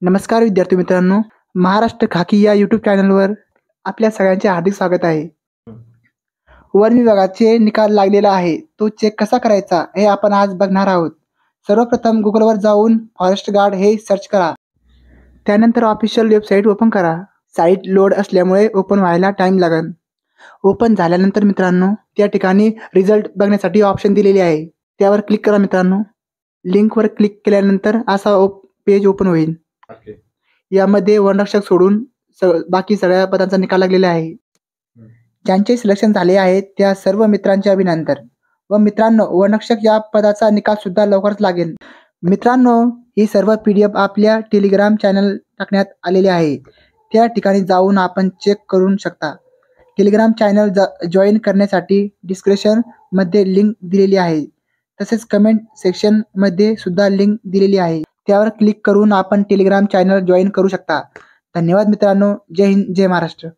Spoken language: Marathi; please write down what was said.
नमस्कार विद्यार्थी मित्रांनो, महाराष्ट्र खाकी या यूट्यूब चॅनलवर आपल्या सगळ्यांचे हार्दिक स्वागत आहे. वन विभागाचे निकाल लागलेला आहे, तो चेक कसा करायचा हे आपण आज बघणार आहोत. सर्वप्रथम गुगलवर जाऊन फॉरेस्ट गार्ड हे सर्च करा. त्यानंतर ऑफिशियल वेबसाईट ओपन करा. साईट लोड असल्यामुळे ओपन व्हायला टाईम लागेल. ओपन झाल्यानंतर मित्रांनो त्या ठिकाणी रिझल्ट बघण्यासाठी ऑप्शन दिलेले आहे, त्यावर क्लिक करा. मित्रांनो लिंकवर क्लिक केल्यानंतर असा पेज ओपन होईल. यामध्ये वनरक्षक सोडून बाकी सगळ्या पदांचा निकाल लागलेला आहे. ज्यांचे सिलेक्शन झाले आहे त्या सर्व मित्रांचे अभिनंदन. व मित्रांनो, वनरक्षक या पदाचा निकाल सुद्धा लवकरच लागेल. मित्रांनो, ही सर्व PDF आपल्या टेलिग्राम चॅनल टाकण्यात आलेले आहे, त्या ठिकाणी जाऊन आपण चेक करू शकता. टेलिग्राम चॅनल जॉईन करण्यासाठी डिस्क्रिप्शन मध्ये लिंक दिलेली आहे, तसेच कमेंट सेक्शन मध्ये सुद्धा लिंक दिलेली आहे, त्यावर क्लिक करून आपण टेलिग्राम चॅनल जॉईन करू शकता. धन्यवाद मित्रांनो. जय हिंद, जय महाराष्ट्र.